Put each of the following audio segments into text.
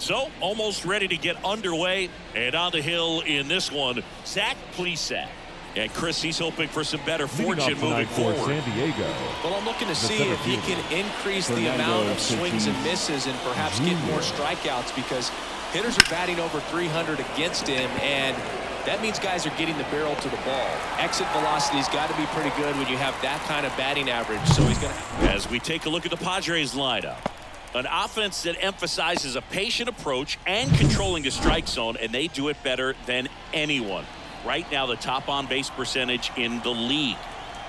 So, almost ready to get underway. And on the hill in this one, Zach Plesac. And Chris, he's hoping for some better fortune moving forward. San Diego. Well, I'm looking to see if he can increase the amount of swings and misses and perhaps get more strikeouts, because hitters are batting over 300 against him, and that means guys are getting the barrel to the ball. Exit velocity's got to be pretty good when you have that kind of batting average. So he's going to... As we take a look at the Padres lineup. An offense that emphasizes a patient approach and controlling the strike zone, and they do it better than anyone. Right now, the top on-base percentage in the league.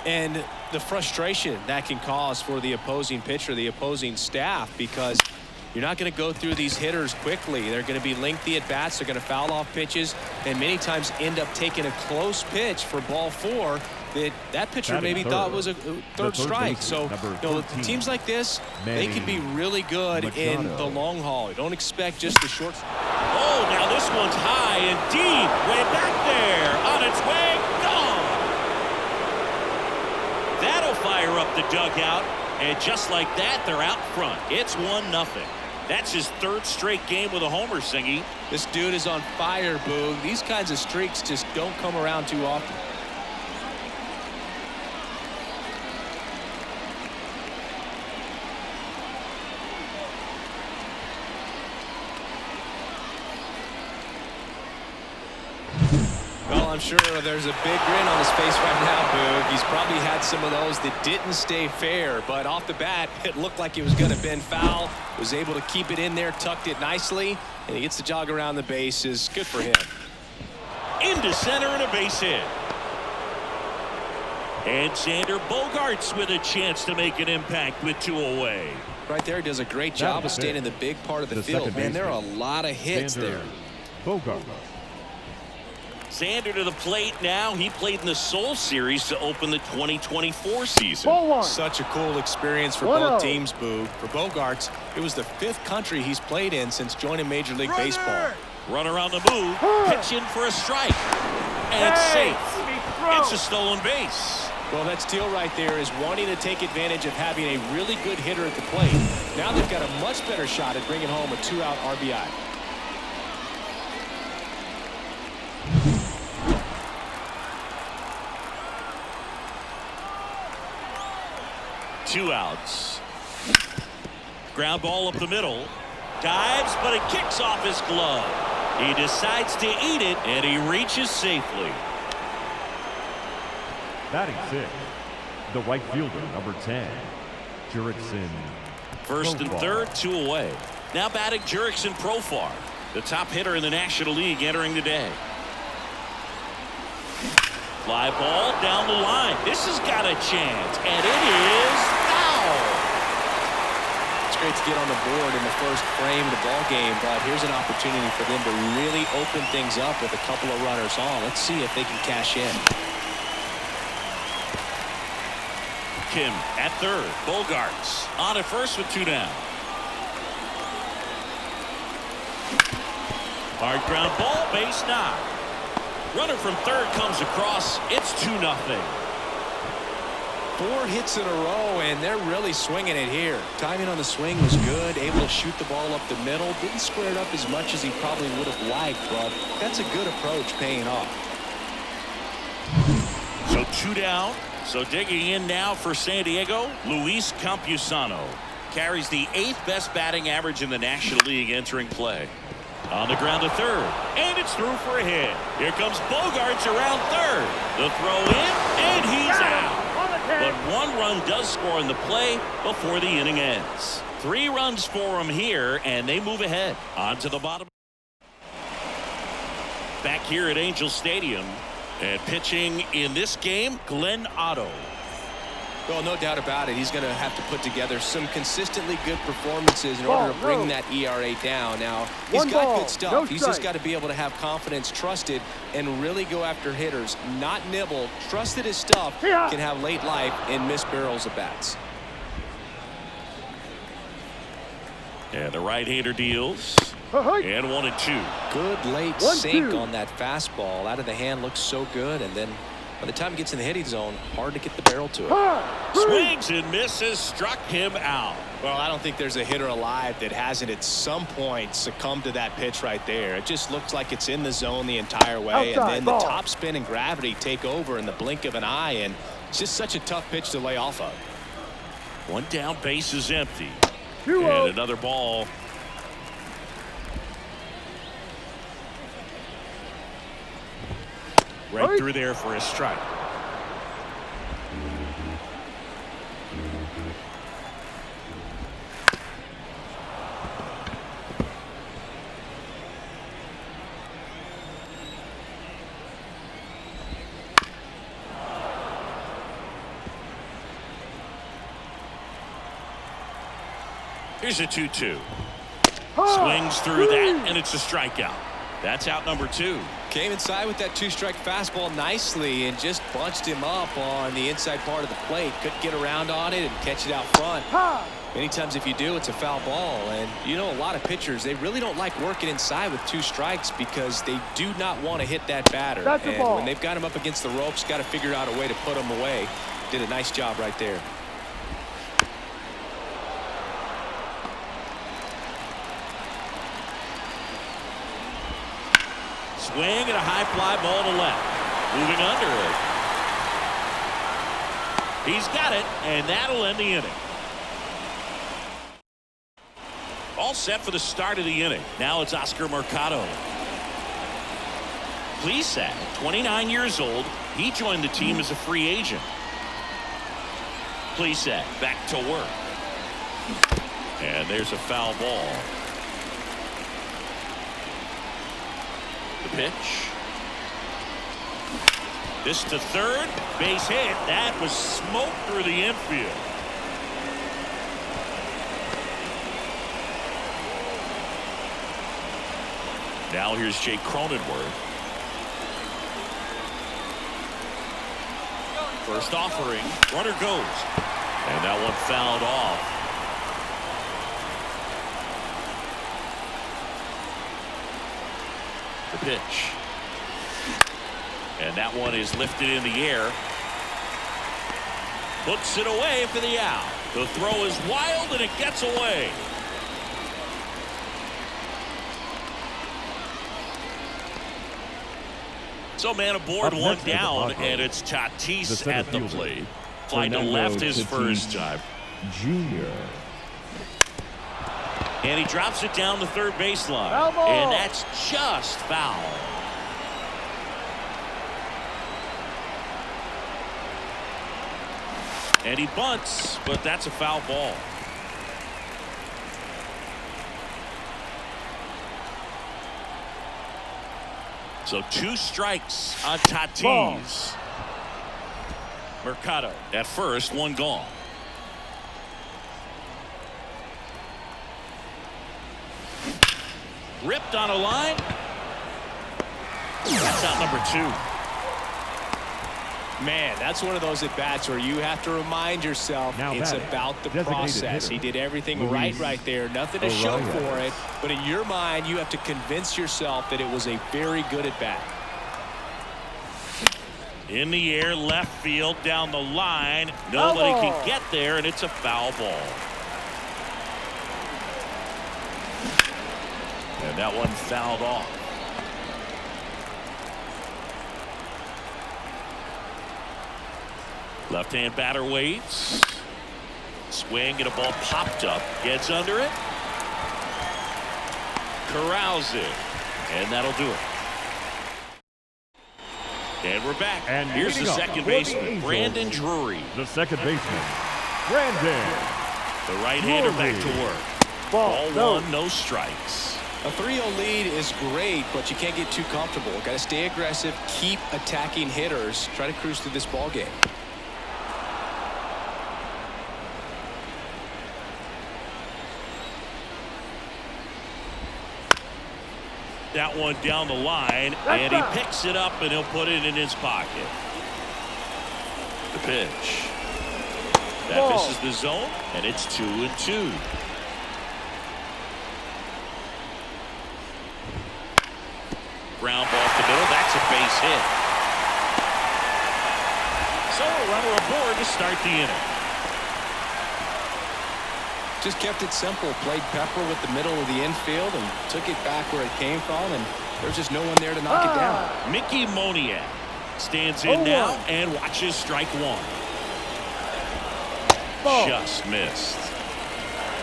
And the frustration that can cause for the opposing pitcher, the opposing staff, because you're not going to go through these hitters quickly. They're going to be lengthy at bats. They're going to foul off pitches, and many times end up taking a close pitch for ball 4 that pitcher maybe thought was a third strike. So, teams like this, they can be really good in the long haul. You don't expect just the short. Oh, now this one's high and deep, way back there, on its way, gone. That'll fire up the dugout, and just like that, they're out front. It's 1-0. That's his 3rd straight game with a homer, Singy. This dude is on fire, Boog. These kinds of streaks just don't come around too often. Well, I'm sure there's a big grin on his face right now, Boog. He's probably had some of those that didn't stay fair, but off the bat, it looked like it was going to bend foul. Was able to keep it in there, tucked it nicely, and he gets the jog around the bases. Good for him. Into center and a base hit. And Xander Bogaerts with a chance to make an impact with 2 away. Right there, does a great job of staying in the big part of the field. Man, there are a lot of hits there. Bogaerts. Xander to the plate now. He played in the Seoul Series to open the 2024 season. Such a cool experience for both teams, Boog. For Bogaerts, it was the 5th country he's played in since joining Major League Baseball. Runner on the move, pitching for a strike. And it's safe. It's a stolen base. Well, that steal right there is wanting to take advantage of having a really good hitter at the plate. Now they've got a much better shot at bringing home a 2-out RBI. Two outs. Ground ball up the middle. Dives, but it kicks off his glove. He decides to eat it, and he reaches safely. Batting 6, the right fielder, number 10, Jurickson. First and third, 2 away. Now batting Jurickson Profar, the top hitter in the National League entering the day. Fly ball down the line. This has got a chance, and it is foul. It's great to get on the board in the first frame of the ball game, but here's an opportunity for them to really open things up with a couple of runners on. Let's see if they can cash in. Kim at third. Bogaerts on at first with 2 down. Hard ground ball, base knock. Runner from third comes across. It's 2-0. 4 hits in a row, and they're really swinging it here. Timing on the swing was good. Able to shoot the ball up the middle. Didn't square it up as much as he probably would have liked, but that's a good approach paying off. So 2 down. So digging in now for San Diego, Luis Campusano carries the 8th best batting average in the National League entering play. On the ground to third, and it's through for a hit. Here comes Bogaerts around third. The throw in, and he's out. But 1 run does score in the play before the inning ends. 3 runs for him here, and they move ahead. On to the bottom. Back here at Angel Stadium. And pitching in this game, Glenn Otto. Well, no doubt about it. He's going to have to put together some consistently good performances in order to bring that ERA down. Now, he's got good stuff. He's just got to be able to have confidence, trusted, and really go after hitters. Not nibble. Trust that his stuff can have late life and miss barrels of bats. And the right-hander deals. And 1-2. Good late sink on that fastball. Out of the hand, looks so good. And then by the time it gets in the hitting zone, hard to get the barrel to it. Swings and misses, struck him out. Well, I don't think there's a hitter alive that hasn't at some point succumbed to that pitch right there. It just looks like it's in the zone the entire way. And then the top spin and gravity take over in the blink of an eye. And it's just such a tough pitch to lay off of. One down, base is empty. And another ball. Right through there for a strike. Here's a 2-2. Swings through that, and it's a strikeout. That's out number 2. Came inside with that 2-strike fastball nicely and just bunched him up on the inside part of the plate. Couldn't get around on it and catch it out front. Many times if you do, it's a foul ball. And you know, a lot of pitchers, they really don't like working inside with 2 strikes because they do not want to hit that batter. And when they've got him up against the ropes, got to figure out a way to put him away. Did a nice job right there. Swing and a high fly ball to left. Moving under it. He's got it, and that'll end the inning. All set for the start of the inning. Now it's Oscar Mercado. Plesac, 29 years old. He joined the team as a free agent. Plesac back to work. And there's a foul ball. The pitch. This to third. Base hit. That was smoke through the infield. Now here's Jake Cronenworth. First offering. Runner goes. And that one fouled off. The pitch. And that one is lifted in the air. Hooks it away for the out. The throw is wild and it gets away. So man aboard, one down, and it's Tatis at the plate. Fly to left his first time. Junior. And he drops it down the third baseline. And that's just foul. And he bunts, but that's a foul ball. So 2 strikes on Tatis. Mercado at first, 1 gone. Ripped on a line. That's out number 2. Man, that's one of those at-bats where you have to remind yourself it's about the process. He did everything right there. Nothing to show for it. But in your mind, you have to convince yourself that it was a very good at-bat. In the air, left field, down the line. Nobody can get there, and it's a foul ball. And that one fouled off. Left-hand batter waits. Swing and a ball popped up. Gets under it. Corrals it. And that'll do it. And we're back. And here's the second baseman, Brandon Drury. The second baseman, Brandon. The right-hander back to work. Ball 1, no strikes. A 3-0 lead is great, but you can't get too comfortable. Got to stay aggressive, keep attacking hitters, try to cruise through this ball game. That one down the line, and he picks it up, and he'll put it in his pocket. The pitch. That misses the zone, and it's 2-2. Ground ball off the middle. That's a base hit. So a runner aboard to start the inning. Just kept it simple. Played pepper with the middle of the infield and took it back where it came from, and there's just no one there to knock it down. Mickey Moniak stands in now and watches strike one. Just missed.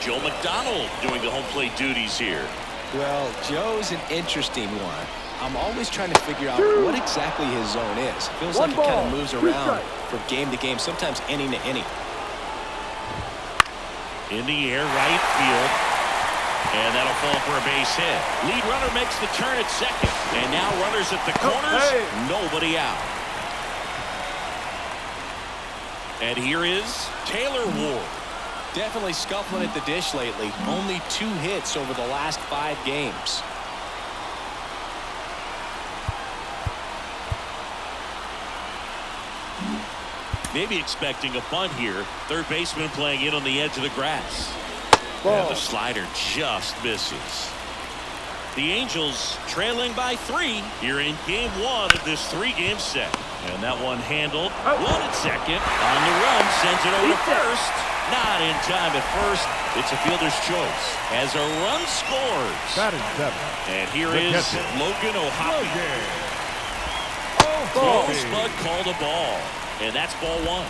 Joe McDonald doing the home plate duties here. Well, Joe's an interesting one. I'm always trying to figure out what exactly his zone is. Feels like it kind of moves around from game to game, sometimes inning to inning. In the air, right field. And that'll fall for a base hit. Lead runner makes the turn at second. And now runners at the corners. Nobody out. And here is Taylor Ward. Definitely scuffling at the dish lately. Only 2 hits over the last 5 games. Maybe expecting a bunt here. Third baseman playing in on the edge of the grass. And the slider just misses. The Angels trailing by 3 here in game 1 of this 3-game set. And that one handled. One at second. On the run, sends it over to first. Not in time at first. It's a fielder's choice as a run scores. And here is Logan O'Hoppe. Rosebud called a ball. And that's ball 1.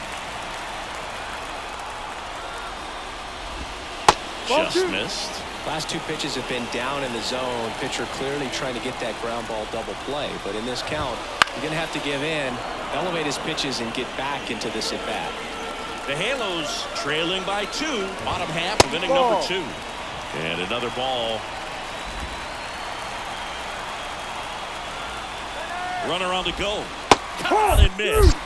Just missed. Last 2 pitches have been down in the zone. Pitcher clearly trying to get that ground ball double play. But in this count, you're going to have to give in, elevate his pitches, and get back into this at bat. The Halos trailing by 2. Bottom half of inning number 2. And another ball. Runner on the go. Caught and missed.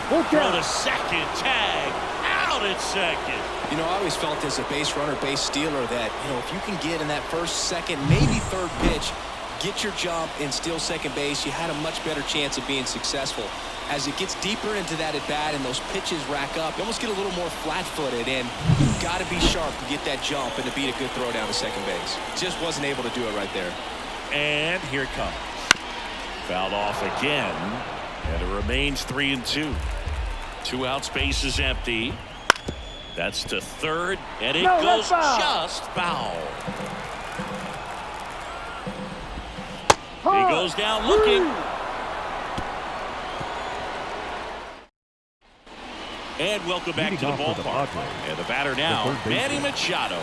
Throw to second. Tag. Out at second. You know, I always felt as a base runner, base stealer that, you know, if you can get in that first, second, maybe third pitch, get your jump and steal second base, you had a much better chance of being successful. As it gets deeper into that at bat and those pitches rack up, you almost get a little more flat-footed, and you've got to be sharp to get that jump and to beat a good throw down to second base. Just wasn't able to do it right there. And here it comes. Fouled off again, and it remains 3-2. 2 outs, base is empty. That's to third, and it goes just foul. He goes down looking. And welcome back to the ballpark. And the batter now, Manny Machado.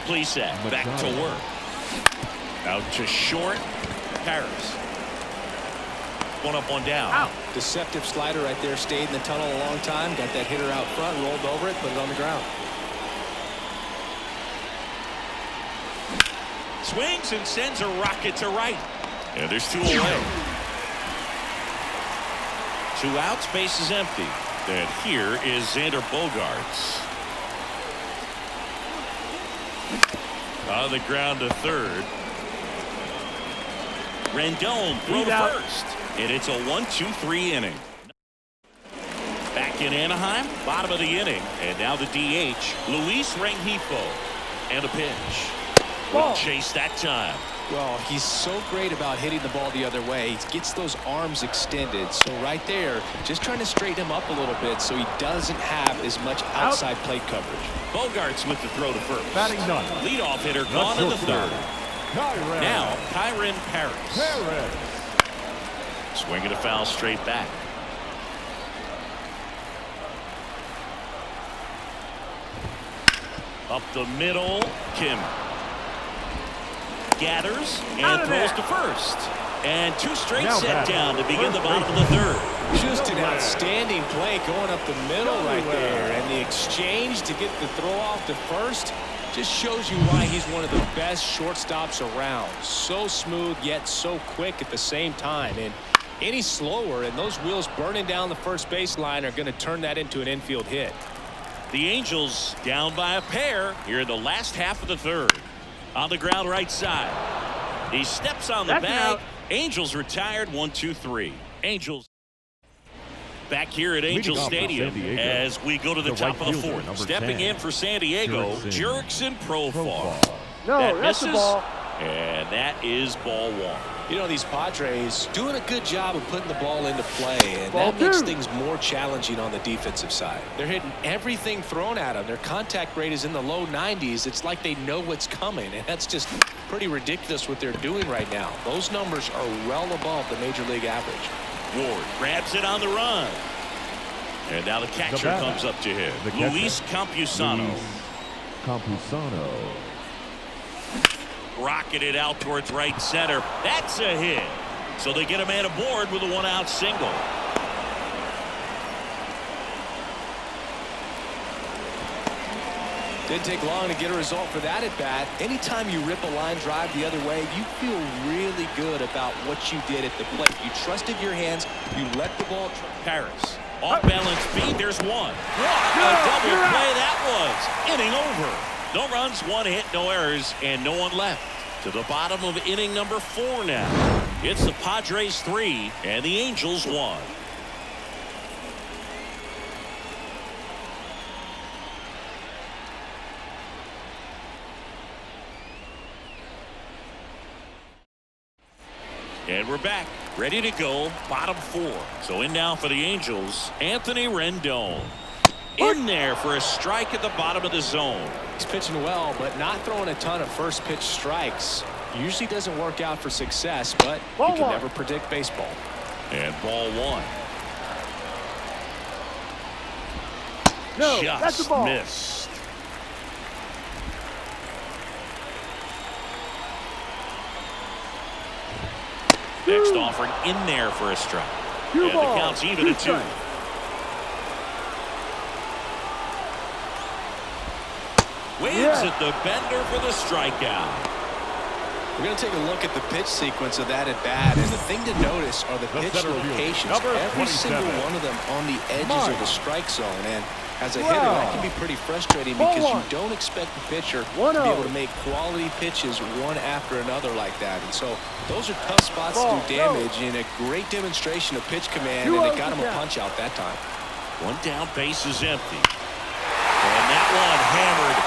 Please set, back to work. Out to short, Paris. 1 up, 1 down. Out. Deceptive slider right there. Stayed in the tunnel a long time. Got that hitter out front, rolled over it, put it on the ground. Swings and sends a rocket to right. And there's 2 away. 2 outs, base is empty. And here is Xander Bogaerts. On the ground to third. Rendon throw to first. And it's a 1-2-3 inning. Back in Anaheim, bottom of the inning. And now the DH, Luis Rengifo. And a pitch. Wouldn't chase that time. Well, he's so great about hitting the ball the other way. He gets those arms extended. So right there, just trying to straighten him up a little bit so he doesn't have as much outside plate coverage. Bogaerts with the throw to first. Batting none. Leadoff hitter gone in the third. Now, Kyron Paris. Swinging a foul straight back. Up the middle, Kim. Gathers and throws to first. And 2 straight set down to begin the bottom of the third. Just an outstanding play going up the middle right there. And the exchange to get the throw off to first just shows you why he's one of the best shortstops around. So smooth, yet so quick at the same time. And any slower, and those wheels burning down the first baseline are going to turn that into an infield hit. The Angels down by a pair here in the last half of the third. On the ground right side. He steps on the bag. Angels retired 1-2-3. Angels back here at Angel Stadium as we go to the top of the fourth. Stepping in for San Diego, Jurickson Profar. That misses, And that is ball one. You know, these Padres doing a good job of putting the ball into play, and that makes things more challenging on the defensive side. They're hitting everything thrown at them. Their contact rate is in the low 90s. It's like they know what's coming, and that's just pretty ridiculous what they're doing right now. Those numbers are well above the major league average. Ward grabs it on the run. And now the catcher comes up to him. Luis Campusano. Rocketed out towards right center. That's a hit. So they get a man aboard with a one-out single. Didn't take long to get a result for that at bat. Anytime you rip a line drive the other way, you feel really good about what you did at the plate. You trusted your hands. You let the ball. Paris. Off balance beat. There's one. What a double play that was. Inning over. No runs, one hit, no errors, and no one left. To the bottom of inning number 4 now. It's the Padres 3 and the Angels 1. And we're back, ready to go, bottom 4. So in now for the Angels, Anthony Rendon. In there for a strike at the bottom of the zone. He's pitching well, but not throwing a ton of first pitch strikes. Usually doesn't work out for success, but you can never predict baseball. And ball 1. No, just that's a ball. Missed. Next offering in there for a strike. And the count's even at 2. Waves at the bender for the strikeout. We're going to take a look at the pitch sequence of that at bat, and the thing to notice are the pitch locations. Every single one of them on the edges of the strike zone, and as a hitter, that can be pretty frustrating because you don't expect the pitcher to be able to make quality pitches one after another like that. And so those are tough spots to do damage, and a great demonstration of pitch command, and it got him a punch out that time. One down, base is empty, and that one hammered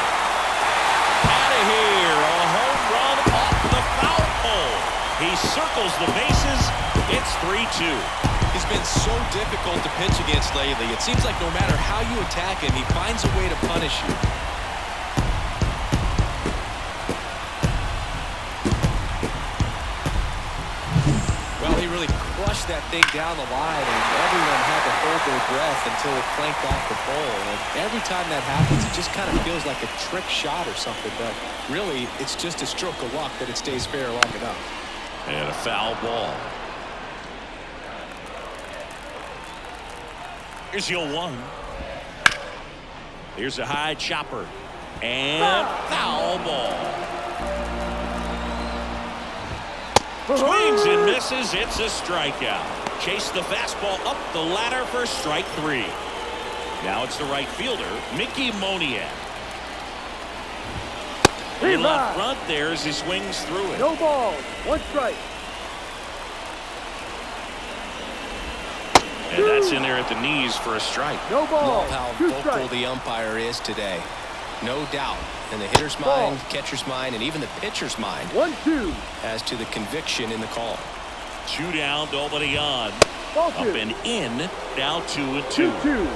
out of here. A home run off the foul pole. He circles the bases. It's 3-2. He's been so difficult to pitch against lately. It seems like no matter how you attack him, he finds a way to punish you. Well, he really crushed that thing down the line, and everyone had to hold their breath until it clanked off the pole. And every time that happens, it just kind of feels like a trick shot or something. But really, it's just a stroke of luck that it stays fair long enough. And a foul ball. Here's your 1. Here's a high chopper. And foul ball. Swings and misses. It's a strikeout. Chase the fastball up the ladder for strike 3. Now it's the right fielder, Mickey Moniak. In left front there as he swings through it. No balls. 1 strike. And that's in there at the knees for a strike. No ball. Love how vocal the umpire is today. No doubt in the hitter's mind, catcher's mind, and even the pitcher's mind 1-2 as to the conviction in the call. 2 down, nobody on. Ball Up 2. and in. Now 2-2. 2-2.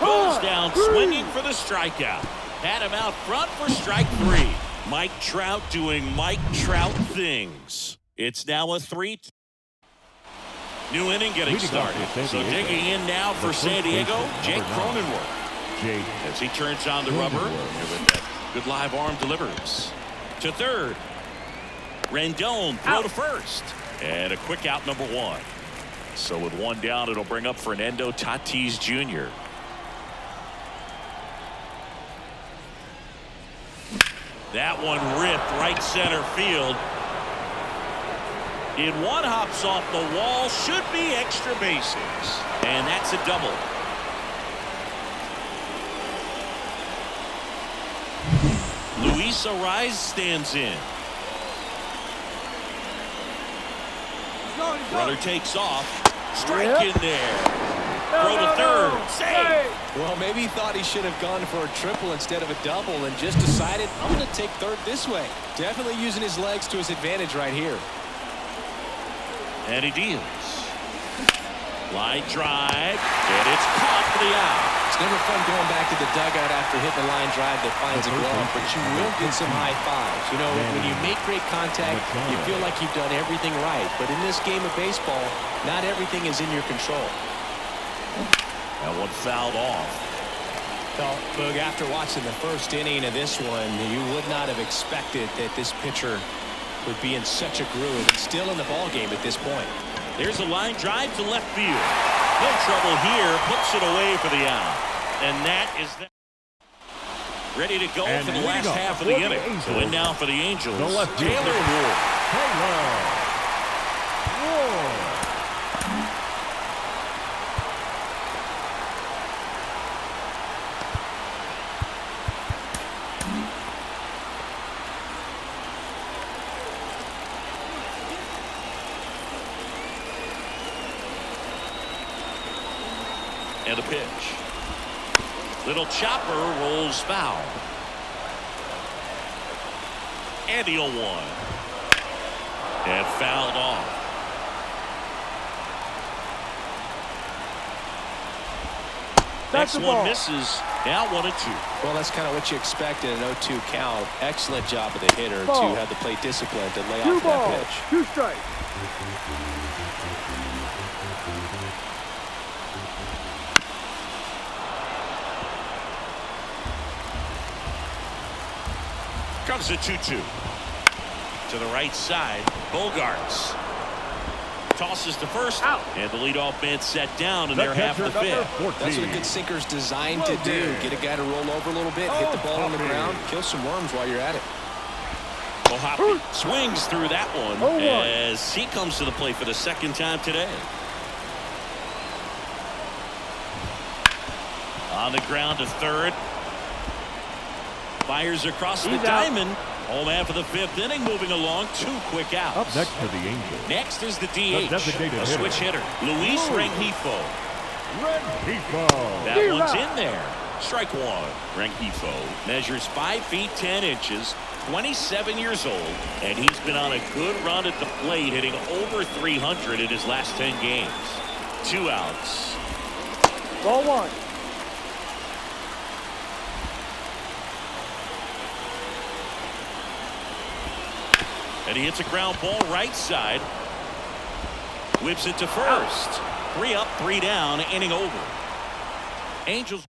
Goes down swinging for the strikeout. Had him out front for strike 3. Mike Trout doing Mike Trout things. It's now a 3. New inning getting started. So digging in now for San Diego, Jake Cronenworth. As he turns on the rubber, and with that good live arm delivers. To third. Rendon throw to first. And a quick out number 1. So with 1 down, it'll bring up Fernando Tatis Jr. That one ripped right center field. In 1 hops off the wall, should be extra bases. And that's a double. Luis Ariz stands in. Runner takes off. Strike in there. Throw to third. Save. Well, maybe he thought he should have gone for a triple instead of a double and just decided, I'm going to take third this way. Definitely using his legs to his advantage right here. And he deals. Line drive, and it's caught for the out. It's never fun going back to the dugout after hitting a line drive that finds a glove, but you will get some high fives. You know, when you make great contact, you feel like you've done everything right. But in this game of baseball, not everything is in your control. That one fouled off. Well, Boog, after watching the first inning of this one, you would not have expected that this pitcher would be in such a groove and still in the ballgame at this point. There's a line drive to left field. No trouble here. Puts it away for the out. And that is that. Ready to go for the last half of the inning. So in now for the Angels, Taylor Ward. And a pitch. Little chopper rolls foul. And the 0-1. And fouled off. Next one misses. Now 1-2. Well, that's kind of what you expect in an 0-2 count. Excellent job of the hitter to have the plate discipline to lay off that pitch. 2 strikes. Comes the 2-2. To the right side, Bogarts. Tosses to first. Out. And the leadoff man set down in their half of the fifth. That's what a good sinker's designed to do. Get a guy to roll over a little bit, hit the ball on the ground, kill some worms while you're at it. Hoppy swings through that one as he comes to the plate for the second time today. On the ground to third. Fires across the diamond. Home half of the fifth inning, moving along. 2 quick outs. Up next for the Angels. Next is the DH, a switch hitter, Luis Rengifo. That one's in there. Strike one. Rengifo measures 5 feet 10 inches, 27 years old, and he's been on a good run at the plate, hitting over 300 in his last 10 games. 2 outs. Ball 1. And he hits a ground ball right side. Whips it to first. 3 up, 3 down, inning over. Angels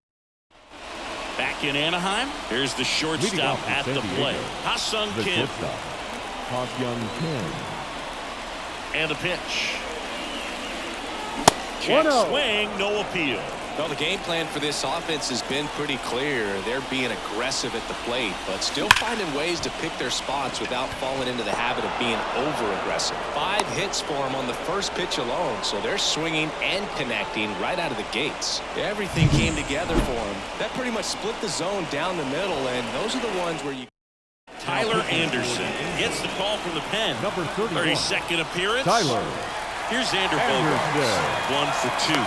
back in Anaheim. Here's the shortstop at the plate. Ha-Sung Kim. And the pitch. Check swing, no appeal. Well, the game plan for this offense has been pretty clear. They're being aggressive at the plate, but still finding ways to pick their spots without falling into the habit of being over-aggressive. 5 hits for them on the first pitch alone, so they're swinging and connecting right out of the gates. Everything came together for them. That pretty much split the zone down the middle, and those are the ones where you... Tyler Anderson gets the call from the pen. Number 31. 32nd appearance. Tyler. Here's Xander Bogaerts. 1 for 2.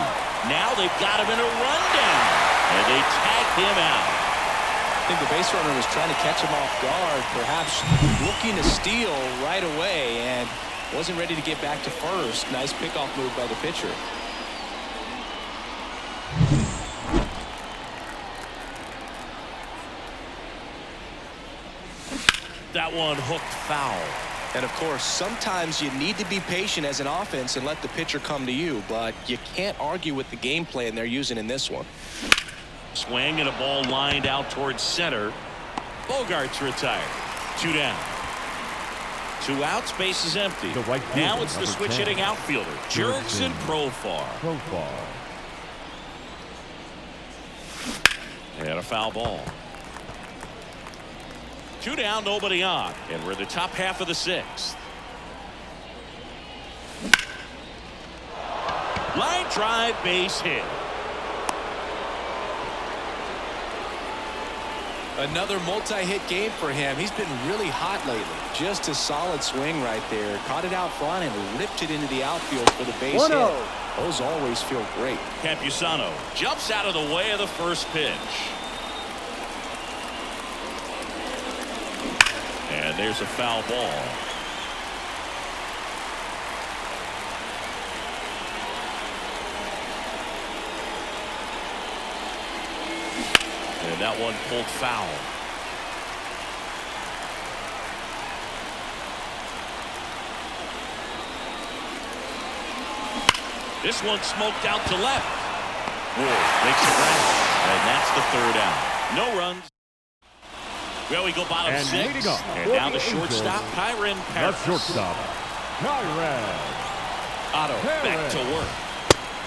Now they've got him in a rundown, and they tag him out. I think the base runner was trying to catch him off guard, perhaps looking to steal right away, and wasn't ready to get back to first. Nice pickoff move by the pitcher. That one hooked foul. And of course, sometimes you need to be patient as an offense and let the pitcher come to you, but you can't argue with the game plan they're using in this one. Swing and a ball lined out towards center. Bogarts retired. 2 down. 2 outs, base is empty. Now it's the switch hitting outfielder, Jurickson Profar. And a foul ball. 2 down, nobody on, and we're in the top half of the 6th. Line drive, base hit. Another multi-hit game for him. He's been really hot lately. Just a solid swing right there. Caught it out front and ripped it into the outfield for the base hit. Those always feel great. Campusano jumps out of the way of the first pitch. And there's a foul ball. And that one pulled foul. This one smoked out to left. Ward makes it right. And that's the third out. No runs. Well, we go bottom And six. And down to shortstop, Kyron Paris. The shortstop, Kyron. Otto back to work.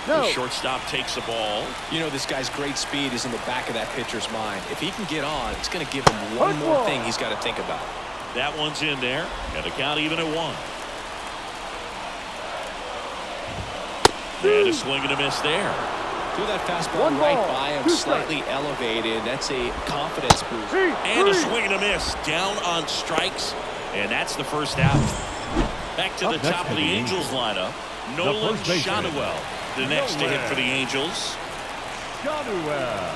No. The shortstop takes the ball. You know, this guy's great speed is in the back of that pitcher's mind. If he can get on, it's going to give him one more thing he's got to think about. That one's in there. And the count even at 1. And a swing and a miss there. Threw that fastball right by him, slightly elevated. That's a confidence boost. And a swing and a miss down on strikes. And that's the first out. Back to the top of the Angels lineup. Nolan Shadowell, the next to hit for the Angels. Shadowell.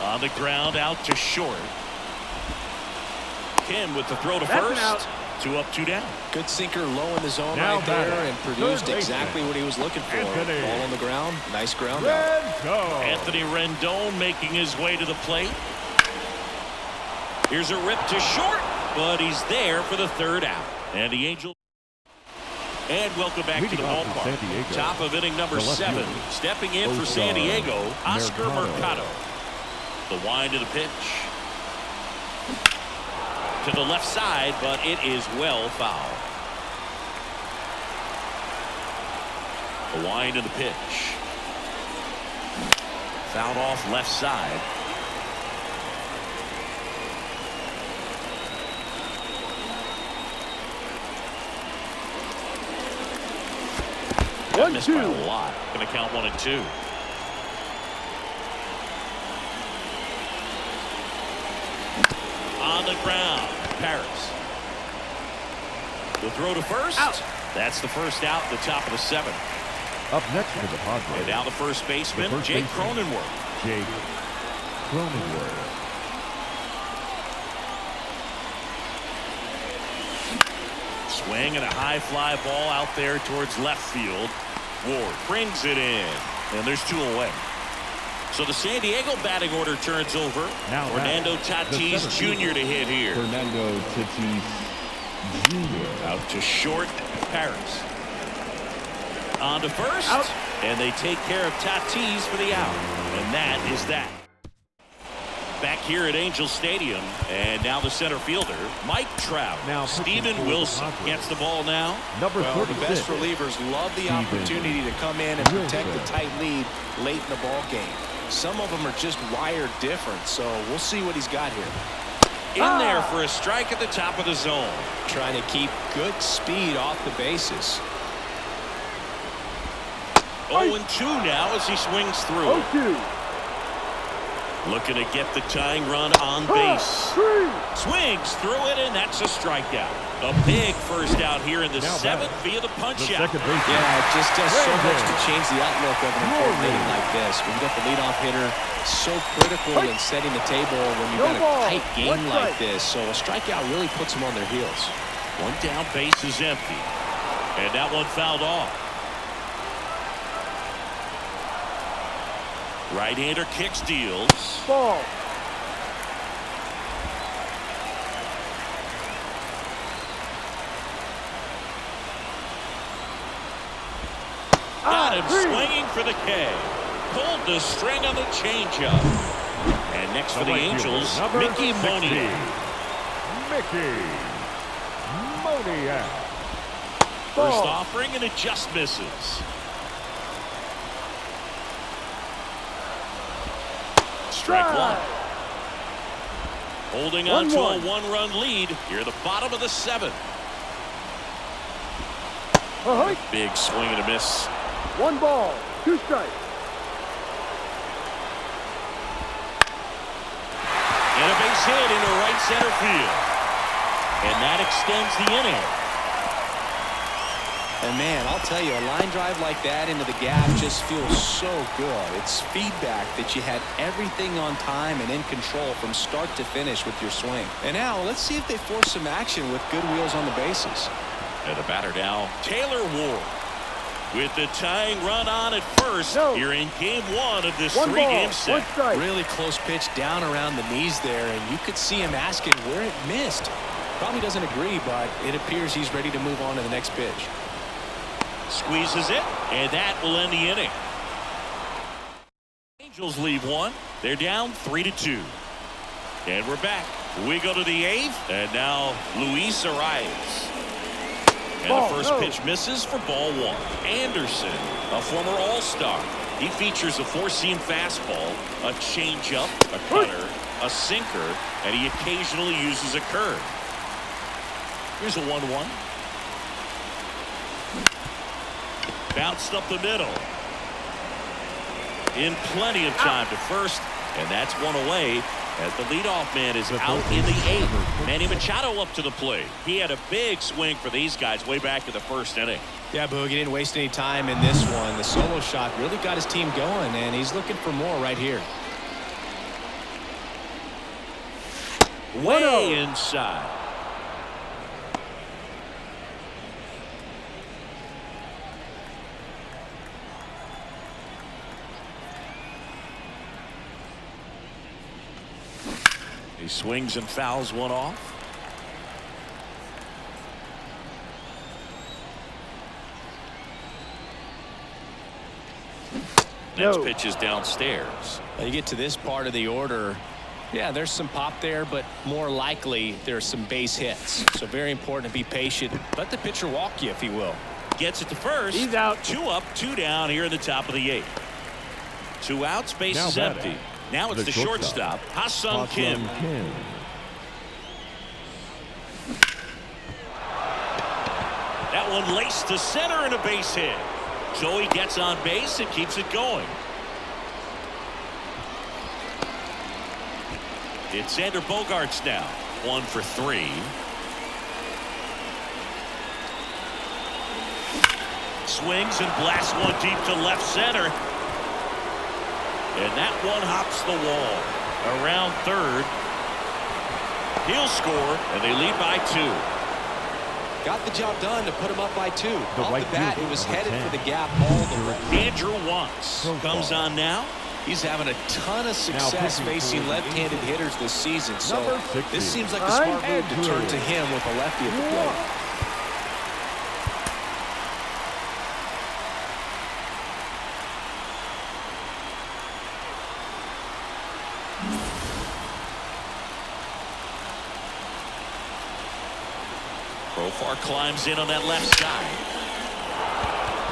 On the ground, out to short. Kim with the throw to first. 2 up, 2 down. Good sinker low in the zone Now right there batting, and produced third exactly baseman, what he was looking for. Anthony. Ball on the ground. Nice ground out. Anthony Rendon making his way to the plate. Here's a rip to short, but he's there for the third out. And the Angels. And welcome back to the ballpark. Top of inning number 7. Stepping in for San Diego, Oscar Mercado. The wind of the pitch. To the left side, but it is well foul. The wind of the pitch. Fouled off left side. That missed by a lot. Going to count 1 and 2. On the ground, Paris. The throw to first. Out. That's the first out, the top of the 7th. Up next for the Padres. And now the first baseman, Jake Cronenworth. Jake Cronenworth. Swing and a high fly ball out there towards left field. Ward brings it in. And there's 2 away. So the San Diego batting order turns over. Now Fernando Tatis Jr. to hit here. Fernando Tatis Jr. Out to short, Paris. On to first. Out. And they take care of Tatis for the out. And that is that. Back here at Angel Stadium. And now the center fielder, Mike Trout. Now Steven Wilson gets the ball now. Number Well, the 36. best relievers love the opportunity to come in and protect the tight lead late in the ball game. Some of them are just wired different, so we'll see what he's got here. In there for a strike at the top of the zone. Trying to keep good speed off the bases. 0-2 now as he swings through. 0-2. Looking to get the tying run on base. Swings through it, and that's a strikeout. A big first out here in the 7th via the punch out. Yeah, it just does so much to change the outlook of an important inning like this. When you got the leadoff hitter, so critical in setting the table when you've got a tight game like this. So a strikeout really puts them on their heels. 1 down, base is empty. And that one fouled off. Right-hander kicks, deals. Ball. Got him swinging for the K. Pulled the string on the changeup. And next for the Angels, Mickey Moniak. Mickey Moniak. First offering, and it just misses. Strike 1. Holding on to a 1-run lead here at the bottom of the 7th. Big swing and a miss. 1 ball, 2 strikes. And a base hit into right center field. And that extends the inning. And man, I'll tell you, a line drive like that into the gap just feels so good. It's feedback that you had everything on time and in control from start to finish with your swing. And now let's see if they force some action with good wheels on the bases. And the batter now, Taylor Ward. With the tying run on at first, here in game one of this three-game set. Really close pitch down around the knees there, and you could see him asking where it missed. Probably doesn't agree, but it appears he's ready to move on to the next pitch. Squeezes it, and that will end the inning. Angels leave one. They're down 3-2. And we're back. We go to the eighth, and now Luis arrives. And the first pitch misses for ball one. Anderson, a former All-Star. He features a four-seam fastball, a changeup, a cutter, a sinker, and he occasionally uses a curve. Here's a 1-1. Bounced up the middle. In plenty of time to first, and that's one away as the leadoff man is out in the eighth. Manny Machado up to the plate. He had a big swing for these guys way back in the first inning. Yeah, Boog, he didn't waste any time in this one. The solo shot really got his team going, and he's looking for more right here. Way inside. He swings and fouls one off. Next pitch is downstairs. Now you get to this part of the order. Yeah, there's some pop there, but more likely there's some base hits. So very important to be patient. Let the pitcher walk you, if he will. Gets it to first. He's out. 2 up, 2 down here in the top of the eighth. 2 outs, base is empty. Now it's the shortstop, Ha-Seong Kim. That one laced to center and a base hit. Joey gets on base and keeps it going. It's Xander Bogaerts now. 1 for 3. Swings and blasts one deep to left center. And that one hops the wall. Around third. He'll score, and they lead by 2. Got the job done to put him up by 2. Off the bat, it was headed for the gap all the way. Andrew Wantz comes on now. He's having a ton of success facing left-handed hitters this season. So this seems like a smart move to turn to him with a lefty at the plate. Profar climbs in on that left side.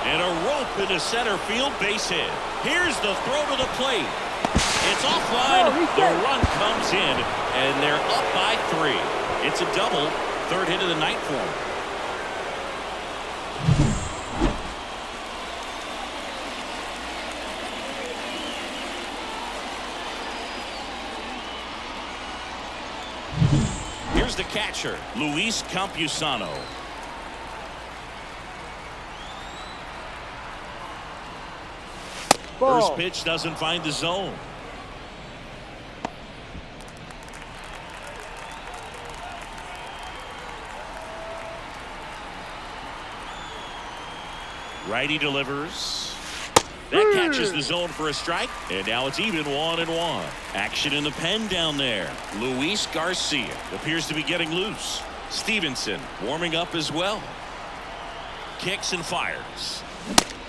And a rope into center field, base hit. Here's the throw to the plate. It's offline. The run comes in, and they're up by 3. It's a double. 3rd hit of the night for him. Here's the catcher, Luis Campusano. First pitch doesn't find the zone. Righty delivers. That catches the zone for a strike, and now it's even 1-1. Action in the pen down there. Luis Garcia appears to be getting loose. Stevenson warming up as well. Kicks and fires.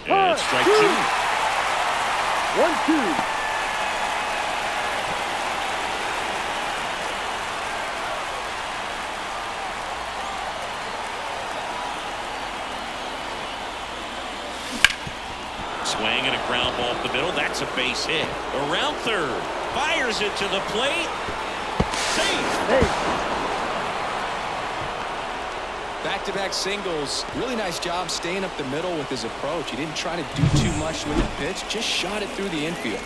And strike 2. 1-2. Swing and a ground ball up the middle. That's a base hit. Around third. Fires it to the plate. Safe. Back-to-back singles. Really nice job staying up the middle with his approach. He didn't try to do too much with the pitch. Just shot it through the infield.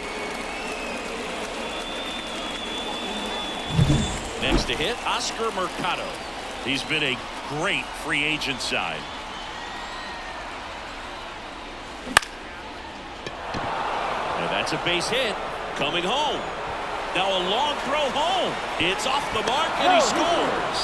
Next to hit, Oscar Mercado. He's been a great free agent sign. That's a base hit. Coming home. Now a long throw home. It's off the mark, and he scores.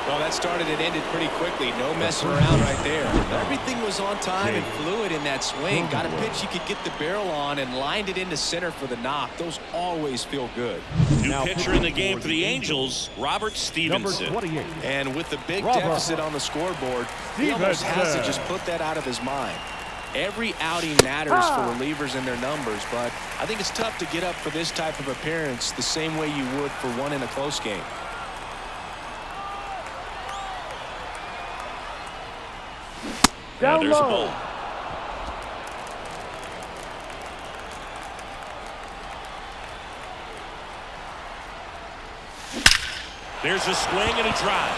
Well, that started and ended pretty quickly. No messing around right there. Everything was on time and fluid in that swing. Got a pitch you could get the barrel on and lined it into center for the knock. Those always feel good. New pitcher in the game for the Angels, Robert Stevenson. Number 28. And with the big deficit on the scoreboard, he almost has to just put that out of his mind. Every outing matters for relievers and their numbers, but I think it's tough to get up for this type of appearance the same way you would for one in a close game. Down There's a low. ball. There's a swing and a drive.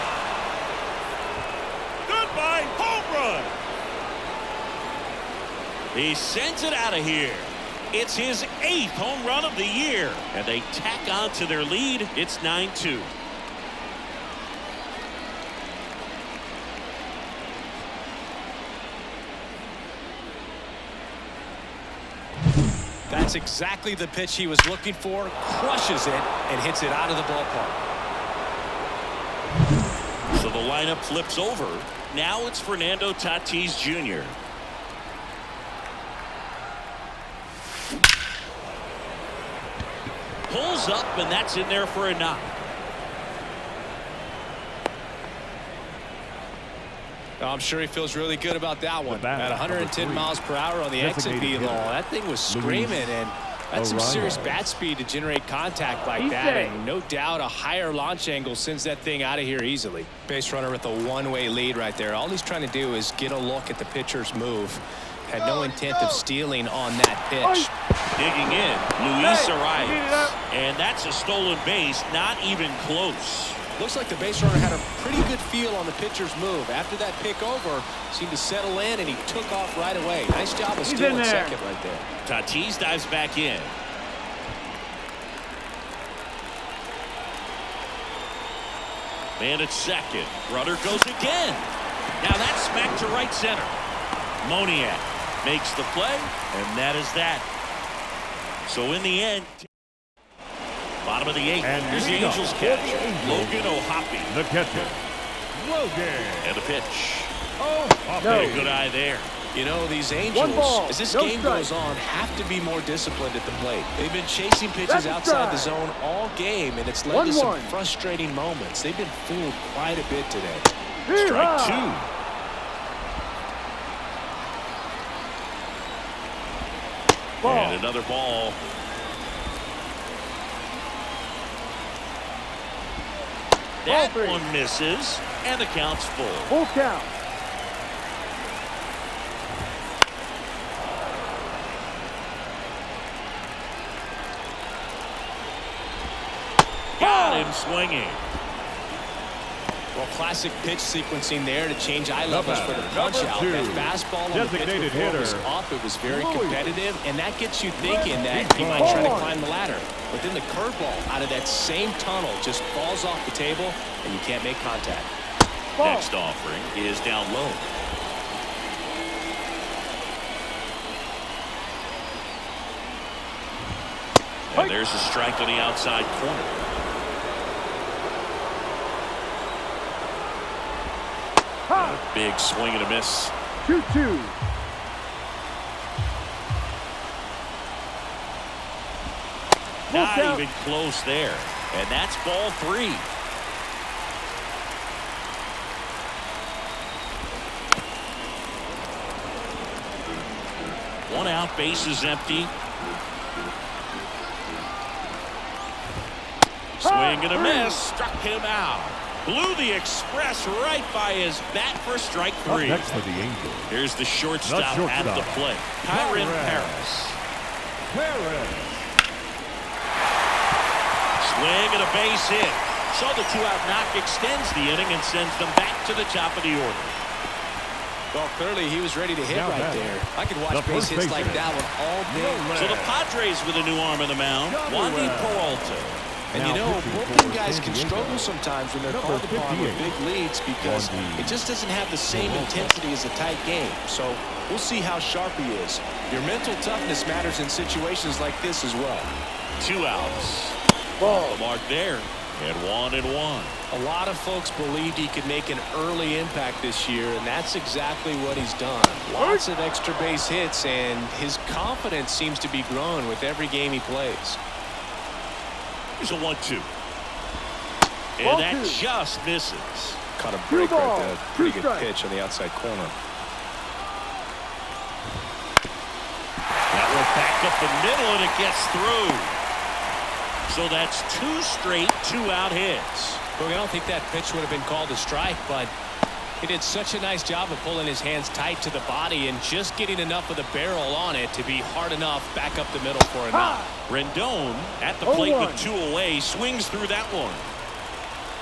Goodbye, home run. He sends it out of here. It's his 8th home run of the year, and they tack on to their lead. It's 9-2. That's exactly the pitch he was looking for. Crushes it and hits it out of the ballpark. So the lineup flips over. Now it's Fernando Tatis Jr. Pulls up, and that's in there for a knock. I'm sure he feels really good about that one. bat, At 110 number 3. miles per hour on the exit Designated velo, hitter. that thing was screaming, and that's some serious bat speed to generate contact like that. And no doubt a higher launch angle sends that thing out of here easily. Base runner with a one-way lead right there. All he's trying to do is get a look at the pitcher's move. Had no intent of stealing on that pitch. Digging in, Luis arrives. And that's a stolen base, not even close. Looks like the base runner had a pretty good feel on the pitcher's move. After that pick over, seemed to settle in, and he took off right away. Nice job of stealing second right there. Tatis dives back in. Man at second. Runner goes again. Now that's smacked to right center. Moniak makes the play, and that is that. So in the end, bottom of the 8th. And here's the here we go. Angels catcher, Logan O'Hoppe. The catcher, Logan. And a pitch. O'Hoppe. Got a good eye there. You know, these Angels, One ball, as this no game strike. goes on, have to be more disciplined at the plate. They've been chasing pitches That's a outside the strike. zone all game, and it's led to some 1-1. frustrating moments. They've been fooled quite a bit today. Strike 2. Ball. And another ball. That Ball 3. one misses, and the count's full. Full count. Got him swinging. Well, classic pitch sequencing there to change eye levels for the Number punch out. 2. That fastball on the pitch Designated before was hitter. up. It was very Louis. competitive, and that gets you thinking that he might try to climb the ladder. But then the curveball out of that same tunnel just falls off the table, and you can't make contact. Ball. Next offering is down low. And there's a strike on the outside corner. Big swing and a miss. 2-2. Not count. even close there. And that's ball 3. One out, base is empty. Swing and a miss. Struck him out. Blew the express right by his bat for strike 3. Up next for the Angels, Here's the shortstop at the plate. Padres. Paris. Padres. Swing and a base hit. So the 2-out knock extends the inning and sends them back to the top of the order. Well, clearly he was ready to hit Now right batting. there. I could watch The base first hits like baseman. that one all day. So the Padres with a new arm on the mound, Wandy Peralta. And you know, bullpen guys can struggle sometimes when they're called upon with big leads because it just doesn't have the same intensity as a tight game. So we'll see how sharp he is. Your mental toughness matters in situations like this as well. 2 outs. Ball. The mark there at 1-1. A lot of folks believed he could make an early impact this year, and that's exactly what he's done. Lots of extra base hits, and his confidence seems to be growing with every game he plays. Here's a 1-2. And that just misses. Caught a break right there. Pretty good pitch on the outside corner. That one back up the middle, and it gets through. So that's 2 straight 2-out hits. Look, I don't think that pitch would have been called a strike, but he did such a nice job of pulling his hands tight to the body and just getting enough of the barrel on it to be hard enough back up the middle for a knock. Rendon at the plate with 2 away, swings through that one.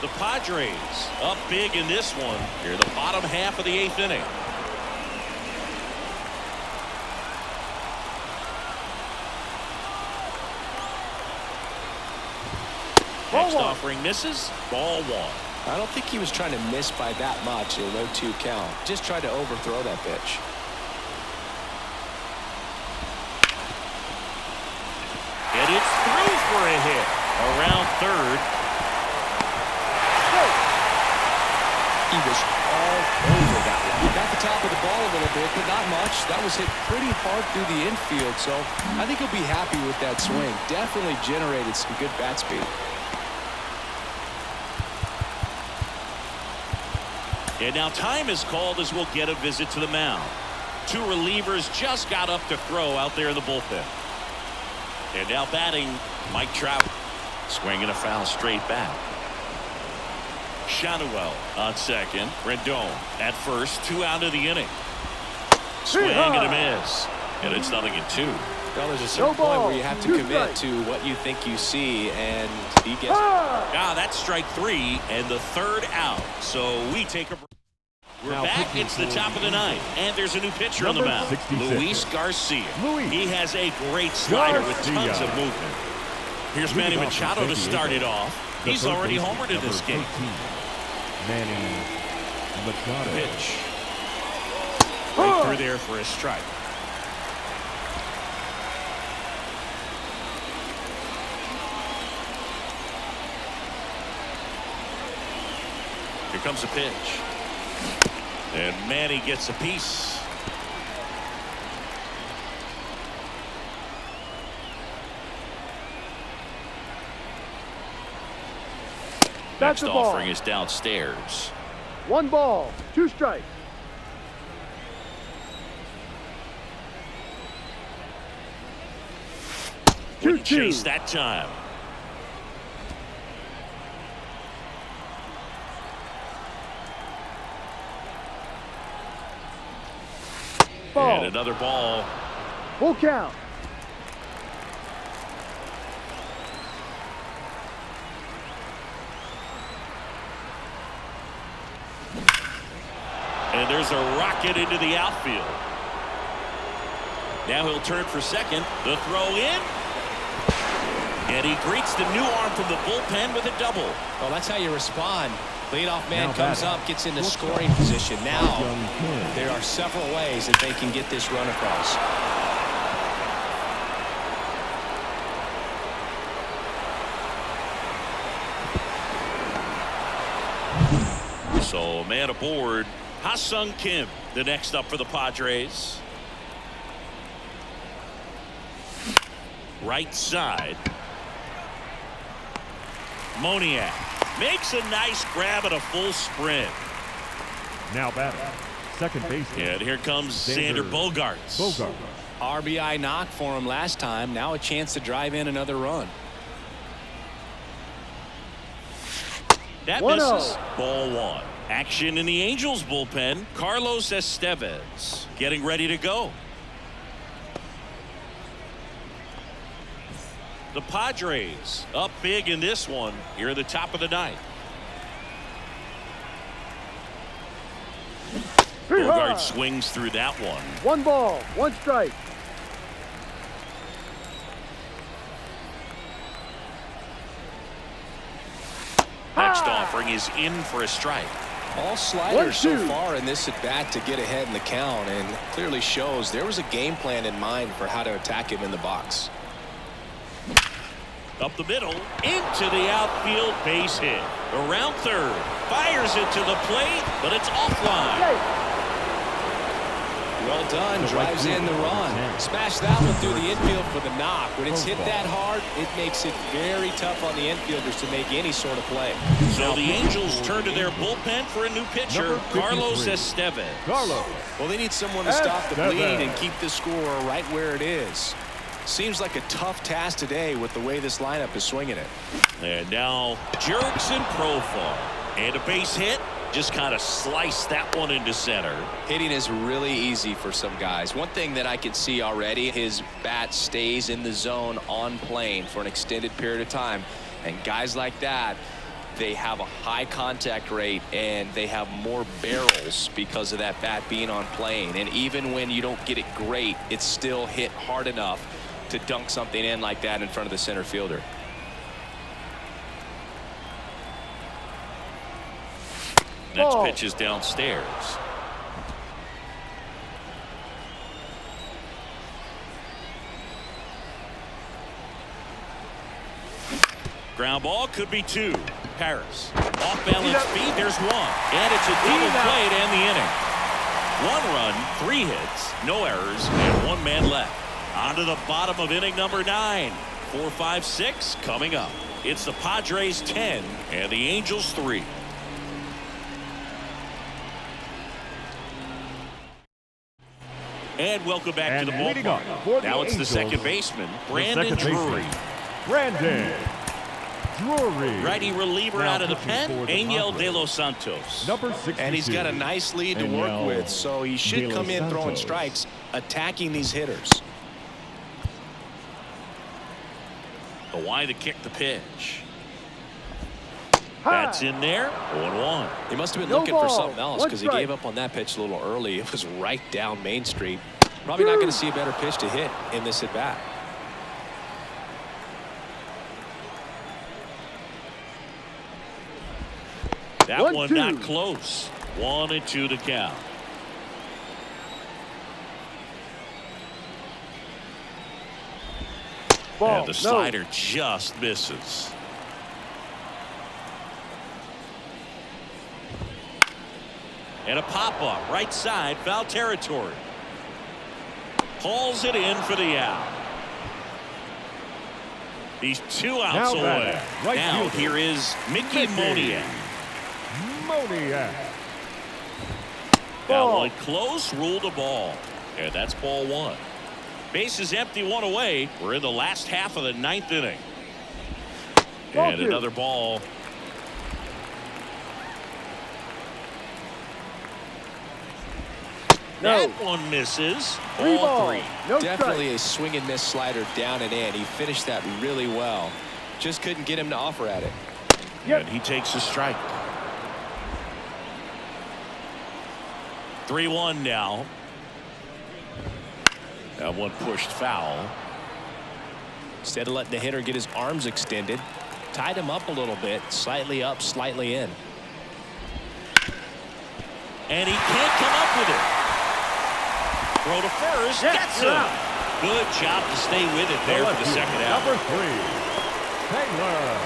The Padres up big in this one here, the bottom half of the 8th inning. Next offering misses. Ball 1. I don't think he was trying to miss by that much in a low 2 count. Just tried to overthrow that pitch. And it's through for a hit. Around third. He was all over that one. He got the top of the ball a little bit, but not much. That was hit pretty hard through the infield, so I think he'll be happy with that swing. Definitely generated some good bat speed. And now time is called as we'll get a visit to the mound. 2 relievers just got up to throw out there in the bullpen. And now batting, Mike Trout. Swinging a foul straight back. Shanuel on second. Rendon at first. 2 out of the inning. Swing and a miss. And it's 0-2. Well, there's a certain point where you have to commit to what you think you see, and he gets. That's strike 3 and the 3rd out. So we take a break. We're back. It's the top of the 9th, and there's a new pitcher on the mound. 66. Luis Garcia. He has a great slider with tons of movement. Here's Manny Machado to start it off. He's already homered in this game. Manny Machado. Pitch. Right through there for a strike. Here comes a pitch. And Manny gets a piece. Next offering is downstairs. 1 ball, 2 strikes. Wouldn't chase that time. And another ball. Full count. And there's a rocket into the outfield. Now he'll turn for second. The throw in. And he greets the new arm from the bullpen with a double. Well, that's how you respond. Leadoff man comes up, gets into scoring position. Now, there are several ways that they can get this run across. So, man aboard. Ha-Sung Kim, the next up for the Padres. Right side. Moniak makes a nice grab at a full sprint. Now batting, second baseman. And here comes Xander Bogaerts. RBI knock for him last time. Now a chance to drive in another run. That misses. Ball 1. Action in the Angels bullpen. Carlos Estevez getting ready to go. The Padres up big in this one here at the top of the 9th. Bogaerts swings through that one. 1 ball, 1 strike. pitched offering is in for a strike. All sliders so 1-2. far in this at bat to get ahead in the count, and clearly shows there was a game plan in mind for how to attack him in the box. Up the middle, into the outfield, base hit. Around third, fires it to the plate, but it's offline. Safe. Well done, drives in the run. Smash that one through the infield for the knock. When it's hit that hard, it makes it very tough on the infielders to make any sort of play. So the Angels turn to their bullpen for a new pitcher, Carlos Estevez. Carlos. Well, they need someone to stop the bleed and keep the score right where it is. Seems like a tough task today with the way this lineup is swinging it. And now jerks in profile. And a base hit. Just kind of slice that one into center. Hitting is really easy for some guys. One thing that I can see already, his bat stays in the zone on plane for an extended period of time. And guys like that, they have a high contact rate and they have more barrels because of that bat being on plane. And even when you don't get it great, it's still hit hard enough to dunk something in like that in front of the center fielder. Next Ball. pitch is downstairs. Ground ball could be two. Paris. Off balance feet. There's one. And it's a double play to end the inning. 1 run, 3 hits, no errors, and 1 man left. On to the bottom of inning number 9. 4, 5, 6 coming up. It's the Padres 10 and the Angels 3. And welcome back to the ballpark. Now it's the second baseman, Brandon Drury. Brandon Drury. Righty reliever Now out of the pitching pen, for the Angel Padres. De Los Santos. Number 62. And he's got a nice lead to work Angel with, so he should De come Los in throwing Santos. strikes, attacking these hitters. The why to kick the pitch. High. That's in there. 0-1. He must have been No looking for ball. something else 1 because he strike. gave up on that pitch a little early. It was right down Main Street. Probably not going to see a better pitch to hit in this at bat. That 1-2. one not close. 1-2 to count. Ball. And the slider just misses. And a pop-up right side, foul territory. Hauls it in for the out. He's 2 outs Now away. batting, right Now fielder. here is Mickey Moniak. Moniak. That Ball. one close, ruled a ball. And that's ball 1. Base is empty, 1 away. We're in the last half of the 9th inning. Ball And 2. another ball. No. That one misses. 3 Ball ball. 3. No Definitely strike. a swing and miss slider down and in. He finished that really well. Just couldn't get him to offer at it. Yep. And he takes a strike. 3-1 now. That one pushed foul. Instead of letting the hitter get his arms extended, tied him up a little bit, slightly up, slightly in. And he can't come up with it. Throw to first. Yes, Gets you're him. out. Good job to stay with it there for the second out. Number 3. Taylor.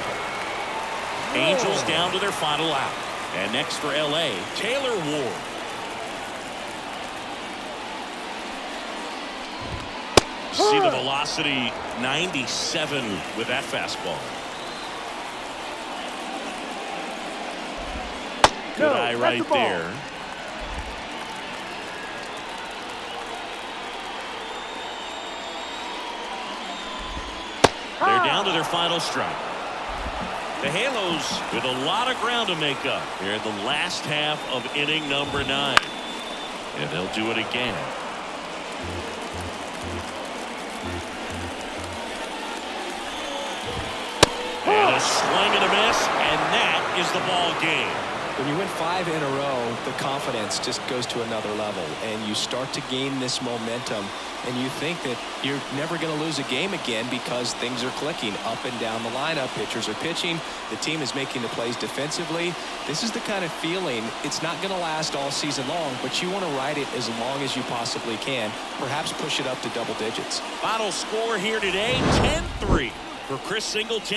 Angels down to their final out. And next for L.A., Taylor Ward. See the velocity, 97 with that fastball. Good No, eye that's right the ball. there. They're down to their final strike. The Halos with a lot of ground to make up. They're in the last half of inning number 9. And they'll do it again. And a swing and a miss, and that is the ball game. When you win 5 in a row, the confidence just goes to another level, and you start to gain this momentum, and you think that you're never going to lose a game again because things are clicking up and down the lineup. Pitchers are pitching. The team is making the plays defensively. This is the kind of feeling, it's not going to last all season long, but you want to ride it as long as you possibly can, perhaps push it up to double digits. Final score here today, 10-3 for Chris Singleton.